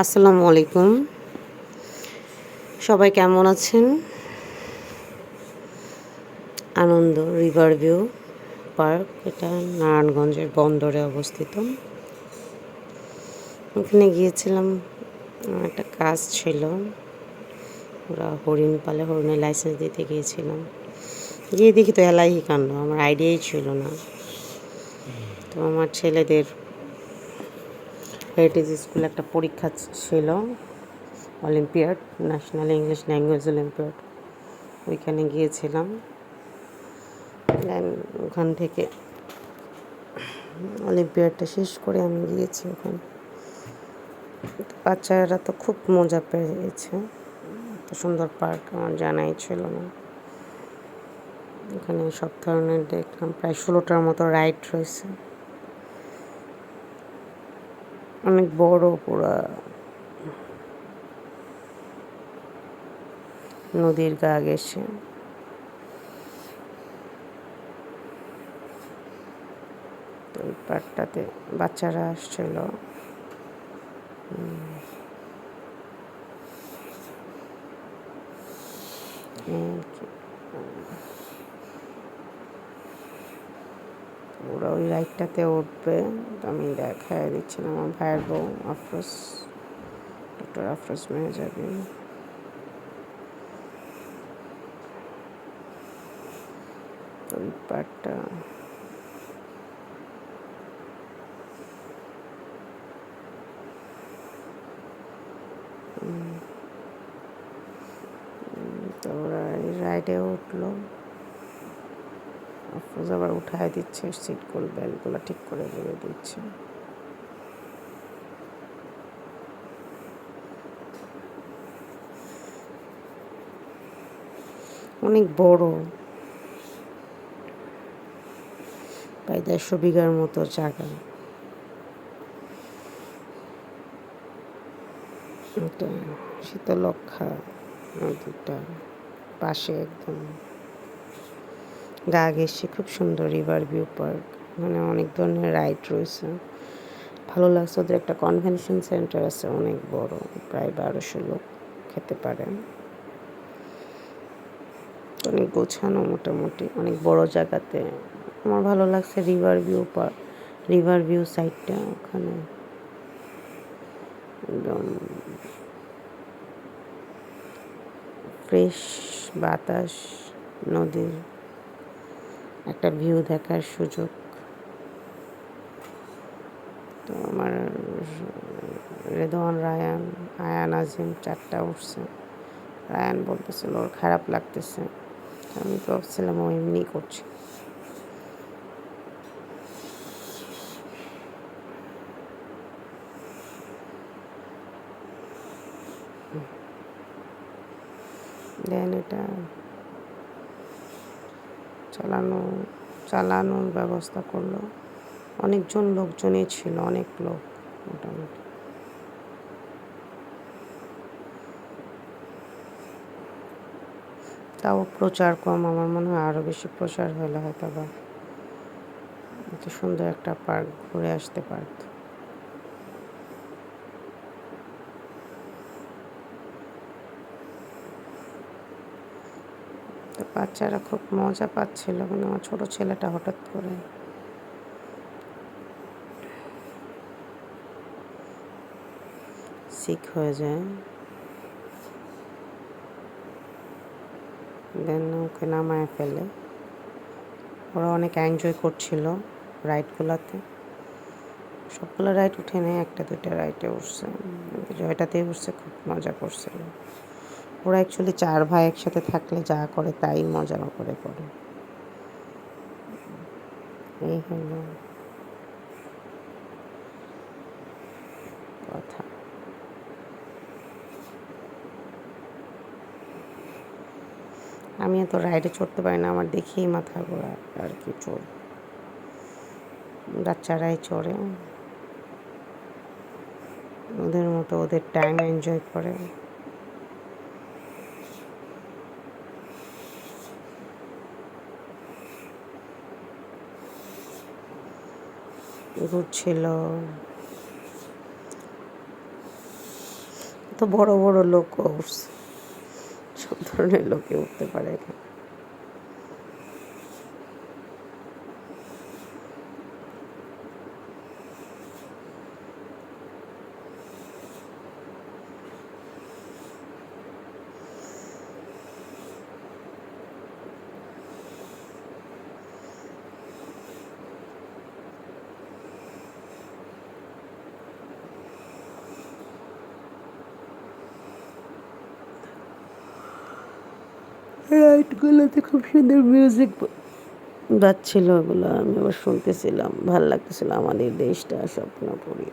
আসসালামু আলাইকুম। সবাই কেমন আছেন? আনন্দ রিভার ভিউ পার্ক এটা নারায়ণগঞ্জের বন্দরে অবস্থিত। ওখানে গিয়েছিলাম, একটা কাজ ছিল। ওরা হরিণ পালে, হরিণের লাইসেন্স দিতে গিয়েছিলাম। গিয়ে দেখি তো এলাহি কাণ্ড, আমার আইডিয়াই ছিল না। তো আমার ছেলেদের হেরিটেজ স্কুলে একটা পরীক্ষা ছিল, olympiad, national English language olympiad. ওইখানে গিয়েছিলাম। দেন ওখান থেকে অলিম্পিয়াডটা শেষ করে আমি গিয়েছি ওখানে। বাচ্চারা তো খুব মজা পেয়েছে। এত সুন্দর পার্ক আমার জানাই ছিল না। এখানে সব ধরনের দেখলাম, প্রায় 16টার মতো রাইড রয়েছে। অনেক বড়, পুরা নদীর গা ঘেঁষে। তো ওই পার্কটাতে বাচ্চারা আসছিল। ওরা ওই রাইডটাতে উঠবে, তো আমি দেখাই দিচ্ছিলাম। আমার ভাইয়ের বউ আফরোজ, ডক্টর আফরোজ মেহজাবি। তো ওই পার্কটা তো ওরা এই রাইডে উঠলো। আফরোজ আবার উঠায় দিচ্ছে, সিটগুলো বেল্টগুলো ঠিক করে দিয়ে দিচ্ছে। অনেক বড়, প্রায় 150 বিঘার মতো জায়গা। এটা শীতলক্ষ্যা নদীটা পাশে একদম গা ঘেঁষে, খুব সুন্দর রিভার ভিউ পার্ক। মানে অনেক ধরনের রাইড রয়েছে, ভালো লাগছে। ওদের একটা কনভেনশন সেন্টার আছে অনেক বড়, প্রায় 1200 লোক খেতে পারে। অনেক গোছানো, মোটামুটি অনেক বড় জায়গাতে। আমার ভালো লাগছে river view park, river view সাইডটা। ওখানে একদম ফ্রেশ বাতাস, নদীর একটা ভিউ দেখার সুযোগ। তো আমার রেদওয়ান, রায়ান, আয়ান, আজিম 4টা উঠছে। রায়ান বলতেছিল ওর খারাপ লাগতেছে। আমি তো ভাবছিলাম ও এমনি করছে। দেন এটা চালানোর ব্যবস্থা করলো। অনেকজন লোকজনই ছিল, অনেক লোক মোটামুটি। তাও প্রচার কম, আমার মনে হয় আরও বেশি প্রচার হলে হয়তো বা এত সুন্দর একটা পার্ক ঘুরে আসতে পারত। তো বাচ্চারা খুব মজা পাচ্ছিল, কিন্তু আমার ছোটো ছেলেটা হঠাৎ করে সিক হয়ে যায়। দেন ওকে নামায় ফেলে। ওরা অনেক এনজয় করছিল রাইডগুলোতে। সবগুলো রাইড উঠে নেয়, 1-2টা রাইডে উঠছে, জয়টাতেই উঠছে, খুব মজা করছিল। ওরা অ্যাকচুয়ালি 4 ভাই একসাথে থাকলে যা করে তাই মজা করে করে। এই হলো কথা। আমি এত রাইডে চড়তে পারি না, আমার দেখেই মাথা ঘোরা আর কি। বাচ্চারাই চড়ে, ওদের মতো ওদের টাইম এনজয় করে। ঘুরছিল। তো বড় বড় লোকও উঠছে, সব ধরনের লোকে উঠতে পারে এখানে। রাইডগুলোতে খুব সুন্দর মিউজিক বাজছিল, ওগুলো আমি আবার শুনতেছিলাম, ভাল লাগতেছিল। আমাদের দেশটা স্বপ্নপুরী।